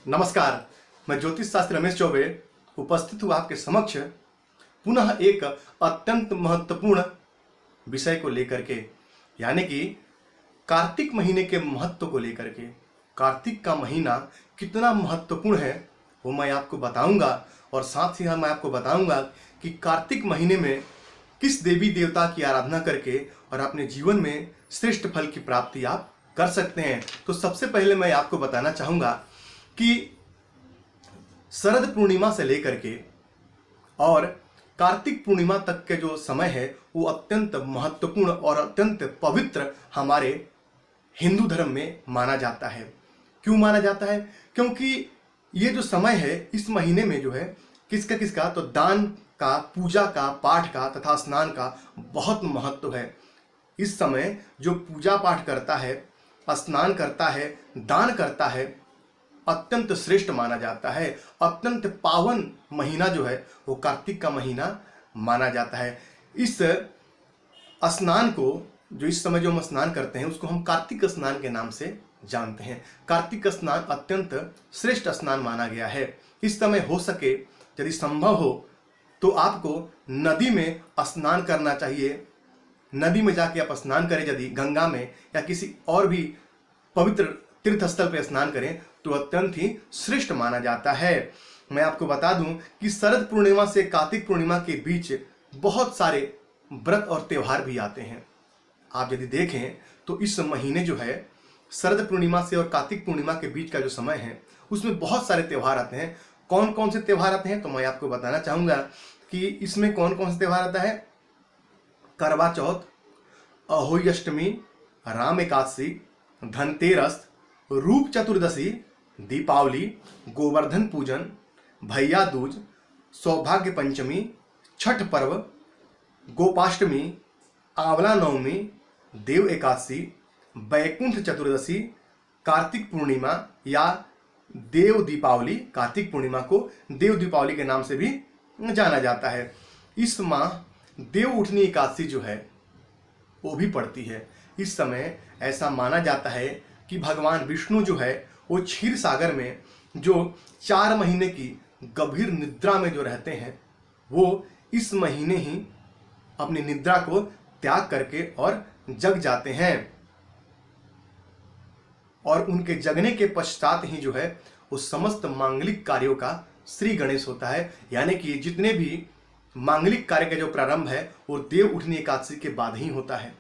नमस्कार। मैं ज्योतिष शास्त्री रमेश चौबे उपस्थित हूँ आपके समक्ष पुनः एक अत्यंत महत्वपूर्ण विषय को लेकर के, यानी कि कार्तिक महीने के महत्व को लेकर के। कार्तिक का महीना कितना महत्वपूर्ण है वो मैं आपको बताऊंगा, और साथ ही मैं आपको बताऊंगा कि कार्तिक महीने में किस देवी देवता की आराधना करके और अपने जीवन में श्रेष्ठ फल की प्राप्ति आप कर सकते हैं। तो सबसे पहले मैं आपको बताना चाहूँगा कि शरद पूर्णिमा से लेकर के और कार्तिक पूर्णिमा तक के जो समय है वो अत्यंत महत्वपूर्ण और अत्यंत पवित्र हमारे हिंदू धर्म में माना जाता है। क्यों माना जाता है? क्योंकि ये जो समय है इस महीने में जो है किसका तो दान का, पूजा का, पाठ का तथा स्नान का बहुत महत्व है। इस समय जो पूजा पाठ करता है, स्नान करता है, दान करता है, अत्यंत श्रेष्ठ माना जाता है। अत्यंत पावन महीना जो है वो कार्तिक का महीना माना जाता है। इस स्नान को, जो इस समय जो हम स्नान करते हैं उसको हम कार्तिक स्नान के नाम से जानते हैं। कार्तिक स्नान अत्यंत श्रेष्ठ स्नान माना गया है। इस समय हो सके, यदि संभव हो तो आपको नदी में स्नान करना चाहिए। नदी में जाके आप स्नान करें, यदि गंगा में या किसी और भी पवित्र तीर्थ स्थल पर स्नान करें तो अत्यंत ही श्रेष्ठ माना जाता है। मैं आपको बता दूं कि शरद पूर्णिमा से कार्तिक पूर्णिमा के बीच बहुत सारे व्रत और त्यौहार भी आते हैं। आप यदि देखें तो इस महीने जो है शरद पूर्णिमा से और कार्तिक पूर्णिमा के बीच का जो समय है उसमें बहुत सारे त्यौहार आते हैं। कौन कौन से त्यौहार आते हैं तो मैं आपको बताना चाहूँगा कि इसमें कौन कौन से त्यौहार आता है। करवा चौथ, अहोई अष्टमी, राम एकादशी, धनतेरस, रूप चतुर्दशी, दीपावली, गोवर्धन पूजन, भैया दूज, सौभाग्य पंचमी, छठ पर्व, गोपाष्टमी, आंवला नवमी, देव एकादशी, बैकुंठ चतुर्दशी, कार्तिक पूर्णिमा या देव दीपावली। कार्तिक पूर्णिमा को देव दीपावली के नाम से भी जाना जाता है। इस माह देव उठनी एकादशी जो है वो भी पड़ती है। इस समय ऐसा माना जाता है कि भगवान विष्णु जो है वो क्षीर सागर में जो 4 महीने की गंभीर निद्रा में जो रहते हैं वो इस महीने ही अपनी निद्रा को त्याग करके और जग जाते हैं, और उनके जगने के पश्चात ही जो है वो समस्त मांगलिक कार्यों का श्री गणेश होता है। यानी कि जितने भी मांगलिक कार्य का जो प्रारंभ है वो देव उठनी एकादशी के बाद ही होता है।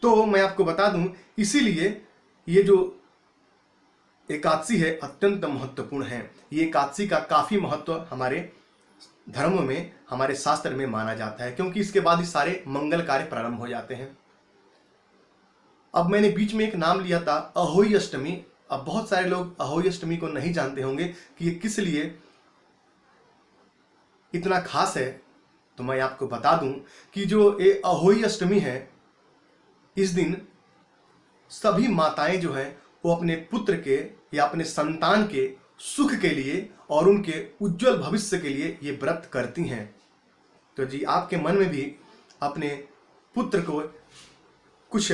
तो मैं आपको बता दूं, इसीलिए ये जो एकादशी है अत्यंत महत्वपूर्ण है। ये एकादशी का काफी महत्व हमारे धर्म में, हमारे शास्त्र में माना जाता है, क्योंकि इसके बाद ही सारे मंगल कार्य प्रारंभ हो जाते हैं। अब मैंने बीच में एक नाम लिया था अहोई अष्टमी। अब बहुत सारे लोग अहोई अष्टमी को नहीं जानते होंगे कि ये किस लिए इतना खास है। तो मैं आपको बता दूं कि जो ये अहोई अष्टमी है, इस दिन सभी माताएं जो हैं वो अपने पुत्र के या अपने संतान के सुख के लिए और उनके उज्जवल भविष्य के लिए ये व्रत करती हैं। तो जी, आपके मन में भी अपने पुत्र को कुछ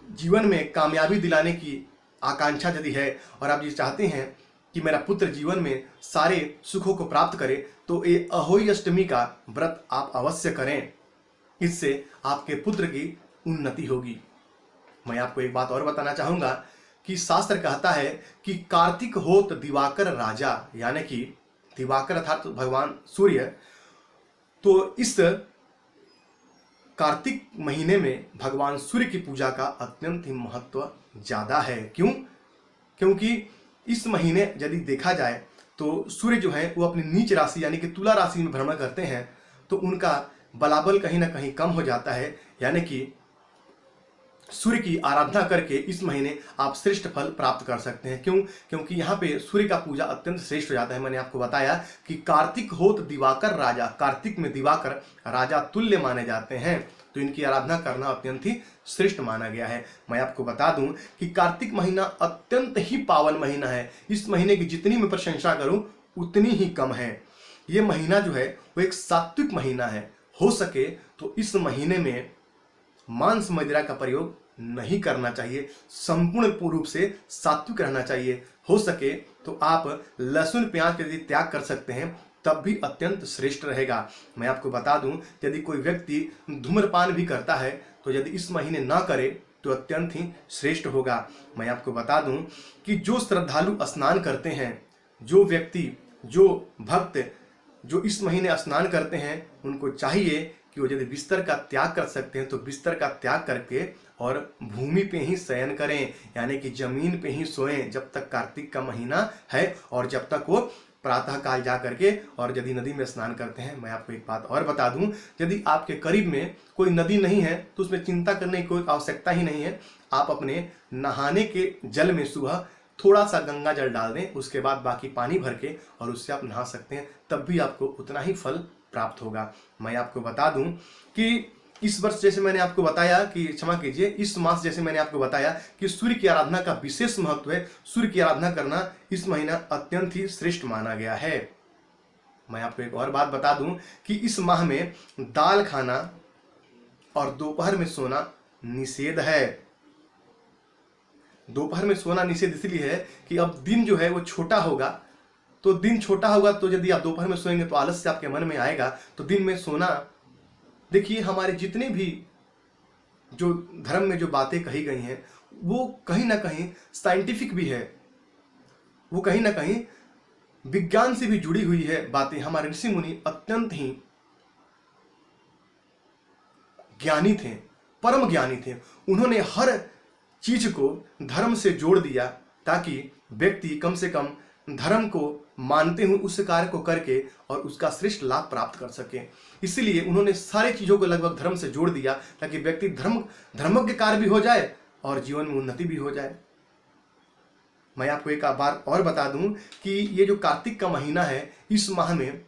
जीवन में कामयाबी दिलाने की आकांक्षा यदि है और आप ये चाहते हैं कि मेरा पुत्र जीवन में सारे सुखों को प्राप्त करे, तो ये अहोई अष्टमी का व्रत आप अवश्य करें। इससे आपके पुत्र की उन्नति होगी। मैं आपको एक बात और बताना चाहूंगा कि शास्त्र कहता है कि कार्तिक होत दिवाकर राजा, यानी कि दिवाकर अर्थात भगवान सूर्य। तो इस कार्तिक महीने में भगवान सूर्य की पूजा का अत्यंत ही महत्व ज्यादा है। क्यों? क्योंकि इस महीने यदि देखा जाए तो सूर्य जो है वो अपनी नीच राशि यानी कि तुला राशि में भ्रमण करते हैं, तो उनका बलाबल कहीं ना कहीं कम हो जाता है। यानी कि सूर्य की आराधना करके इस महीने आप श्रेष्ठ फल प्राप्त कर सकते हैं। क्यों? क्योंकि यहाँ पे सूर्य का पूजा अत्यंत श्रेष्ठ हो जाता है। मैंने आपको बताया कि कार्तिक होत दिवाकर राजा, कार्तिक में दिवाकर राजा तुल्य माने जाते हैं, तो इनकी आराधना करना अत्यंत ही श्रेष्ठ माना गया है। मैं आपको बता दूं कि कार्तिक महीना अत्यंत ही पावन महीना है। इस महीने की जितनी मैं प्रशंसा करूं उतनी ही कम है। ये महीना जो है वो एक सात्विक महीना है। हो सके तो इस महीने में मांस मदिरा का प्रयोग नहीं करना चाहिए। संपूर्ण रूप से सात्विक रहना चाहिए। हो सके तो आप लहसुन प्याज का यदि त्याग कर सकते हैं तब भी अत्यंत श्रेष्ठ रहेगा। मैं आपको बता दूं, यदि कोई व्यक्ति धूम्रपान भी करता है तो यदि इस महीने ना करे तो अत्यंत ही श्रेष्ठ होगा। मैं आपको बता दूं कि जो श्रद्धालु स्नान करते हैं, जो व्यक्ति, जो भक्त जो इस महीने स्नान करते हैं, उनको चाहिए कि वो यदि बिस्तर का त्याग कर सकते हैं तो बिस्तर का त्याग करके और भूमि पे ही शयन करें, यानी कि जमीन पे ही सोएं जब तक कार्तिक का महीना है और जब तक वो प्रातः काल जा करके, और यदि नदी में स्नान करते हैं। मैं आपको एक बात और बता दूं, यदि आपके करीब में कोई नदी नहीं है तो उसमें चिंता करने की कोई आवश्यकता ही नहीं है। आप अपने नहाने के जल में सुबह थोड़ा सा गंगा जल डाल दें, उसके बाद बाकी पानी भर के और उससे आप नहा सकते हैं, तब भी आपको उतना ही फल प्राप्त होगा। मैं आपको बता दूं कि इस वर्ष जैसे मैंने आपको बताया कि, क्षमा कीजिए, इस मास जैसे मैंने आपको बताया कि सूर्य की आराधना का विशेष महत्व है। सूर्य की आराधना करना इस महीना अत्यंत ही श्रेष्ठ माना गया है। मैं आपको एक और बात बता दूं कि इस माह में दाल खाना और दोपहर में सोना निषेध है। दोपहर में सोना निषेध इसलिए है कि अब दिन जो है वो छोटा होगा, तो दिन छोटा होगा तो यदि आप दोपहर में सोएंगे तो आलस्य आपके मन में आएगा। तो दिन में सोना, देखिए हमारे जितने भी जो धर्म में जो बातें कही गई हैं वो कहीं ना कहीं साइंटिफिक भी है, वो कहीं ना कहीं विज्ञान से भी जुड़ी हुई है बातें। हमारे ऋषि मुनि अत्यंत ही ज्ञानी थे, परम ज्ञानी थे। उन्होंने हर चीज को धर्म से जोड़ दिया ताकि व्यक्ति कम से कम धर्म को मानते हुए उस कार्य को करके और उसका श्रेष्ठ लाभ प्राप्त कर सके। इसीलिए उन्होंने सारी चीजों को लगभग धर्म से जोड़ दिया ताकि व्यक्ति धर्मज्ञ कार्य भी हो जाए और जीवन में उन्नति भी हो जाए। मैं आपको एक बार और बता दूं कि ये जो कार्तिक का महीना है, इस माह में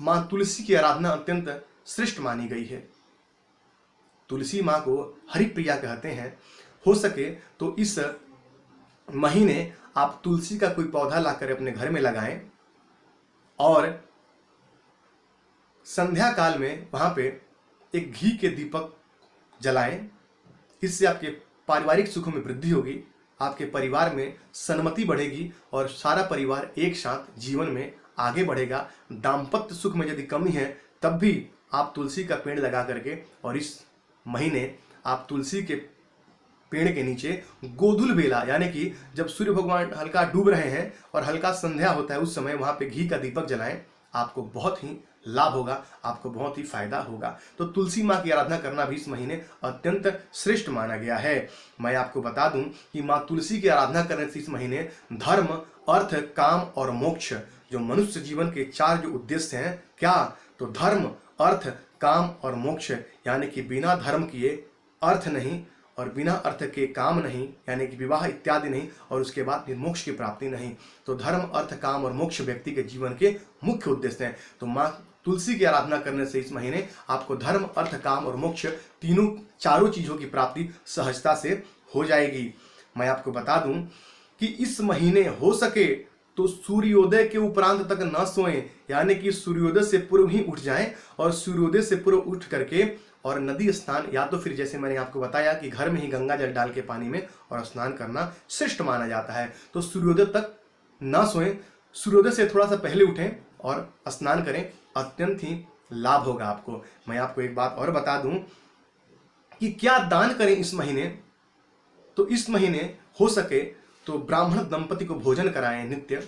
मां तुलसी की आराधना अत्यंत श्रेष्ठ मानी गई है। तुलसी मां को हरिप्रिया कहते हैं। हो सके तो इस महीने आप तुलसी का कोई पौधा लाकर अपने घर में लगाएं और संध्या काल में वहां पे एक घी के दीपक जलाएं। इससे आपके पारिवारिक सुखों में वृद्धि होगी, आपके परिवार में सन्मति बढ़ेगी और सारा परिवार एक साथ जीवन में आगे बढ़ेगा। दाम्पत्य सुख में यदि कमी है तब भी आप तुलसी का पेड़ लगा करके और इस महीने आप तुलसी के पेड़ के नीचे गोधुल बेला, यानी कि जब सूर्य भगवान हल्का डूब रहे हैं और हल्का संध्या होता है उस समय वहां पे घी का दीपक जलाएं। आपको बहुत ही लाभ होगा, आपको बहुत ही फायदा होगा। तो तुलसी माँ की आराधना करना भी इस महीने अत्यंत श्रेष्ठ माना गया है। मैं आपको बता दूं कि माँ तुलसी की आराधना करने से इस महीने धर्म, अर्थ, काम और मोक्ष, जो मनुष्य जीवन के 4 जो उद्देश्य हैं, क्या तो धर्म, अर्थ, काम और मोक्ष, यानी कि बिना धर्म किए अर्थ नहीं और बिना अर्थ के काम नहीं, यानी कि विवाह इत्यादि नहीं, और उसके बाद फिर मोक्ष की प्राप्ति नहीं। तो धर्म, अर्थ, काम और मोक्ष व्यक्ति के जीवन के मुख्य उद्देश्य हैं। तो माँ तुलसी की आराधना करने से इस महीने आपको धर्म, अर्थ, काम और मोक्ष चारों चीजों की प्राप्ति सहजता से हो जाएगी। मैं आपको बता दूं कि इस महीने हो सके तो सूर्योदय के उपरांत तक न सोएं, यानी कि सूर्योदय से पूर्व ही उठ जाएं और सूर्योदय से पूर्व उठ करके और नदी स्नान, या तो फिर जैसे मैंने आपको बताया कि घर में ही गंगा जल डाल के पानी में और स्नान करना श्रेष्ठ माना जाता है। तो सूर्योदय तक न सोएं, सूर्योदय से थोड़ा सा पहले उठें और स्नान करें, अत्यंत ही लाभ होगा आपको। मैं आपको एक बात और बता दूं कि क्या दान करें इस महीने। तो इस महीने हो सके तो ब्राह्मण दंपति को भोजन कराएं नित्य,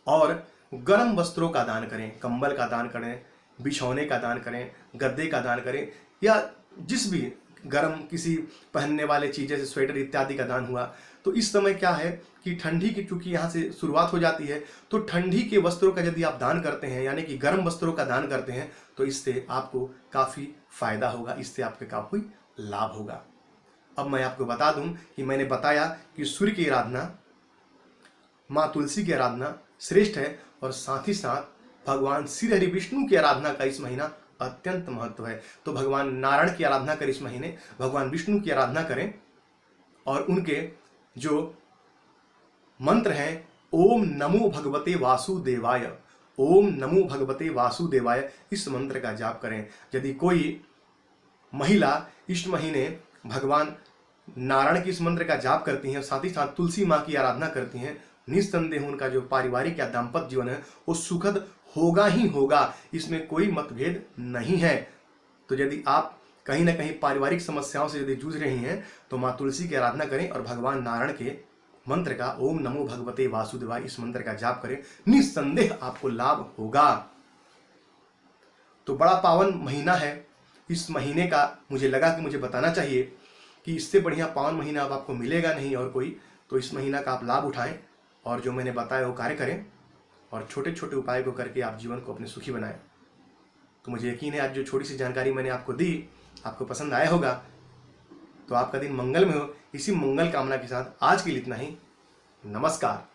और गर्म वस्त्रों का दान करें, कंबल का दान करें, बिछौने का दान करें, गद्दे का दान करें, या जिस भी गर्म किसी पहनने वाले चीज़ जैसे स्वेटर इत्यादि का दान हुआ। तो इस समय क्या है कि ठंडी की चूंकि यहाँ से शुरुआत हो जाती है, तो ठंडी के वस्त्रों का यदि आप दान करते हैं, यानी कि गर्म वस्त्रों का दान करते हैं, तो इससे आपको काफ़ी फायदा होगा, इससे आपके काफ़ी लाभ होगा। अब मैं आपको बता दूं कि मैंने बताया कि सूर्य की आराधना, माँ तुलसी की आराधना श्रेष्ठ है, और साथ ही साथ भगवान श्री हरि विष्णु की आराधना का इस महीना अत्यंत महत्व है। तो भगवान नारायण की आराधना करें इस महीने, भगवान विष्णु की आराधना करें, और उनके जो मंत्र हैं, ओम नमो भगवते वासुदेवाय, ओम नमो भगवते वासुदेवाय, इस मंत्र का जाप करें। यदि कोई महिला इस महीने भगवान नारायण की इस मंत्र का जाप करती हैं, साथ ही साथ तुलसी माँ की आराधना करती हैं, निस्संदेह उनका जो पारिवारिक या दाम्पत्य जीवन है वो सुखद होगा ही होगा, इसमें कोई मतभेद नहीं है। तो यदि आप कहीं ना कहीं पारिवारिक समस्याओं से यदि जूझ रही हैं तो माँ तुलसी की आराधना करें और भगवान नारायण के मंत्र का ओम नमो भगवते वासुदेवाय इस मंत्र का जाप करें, निस्संदेह आपको लाभ होगा। तो बड़ा पावन महीना है, इस महीने का मुझे लगा कि मुझे बताना चाहिए कि इससे बढ़िया पावन महीना अब आपको मिलेगा नहीं और कोई। तो इस महीना का आप लाभ उठाएं और जो मैंने बताया वो कार्य करें और छोटे छोटे उपाय को करके आप जीवन को अपने सुखी बनाएं। तो मुझे यकीन है आज जो छोटी सी जानकारी मैंने आपको दी आपको पसंद आया होगा। तो आपका दिन मंगल में हो, इसी मंगल कामना के साथ आज के लिए इतना ही। नमस्कार।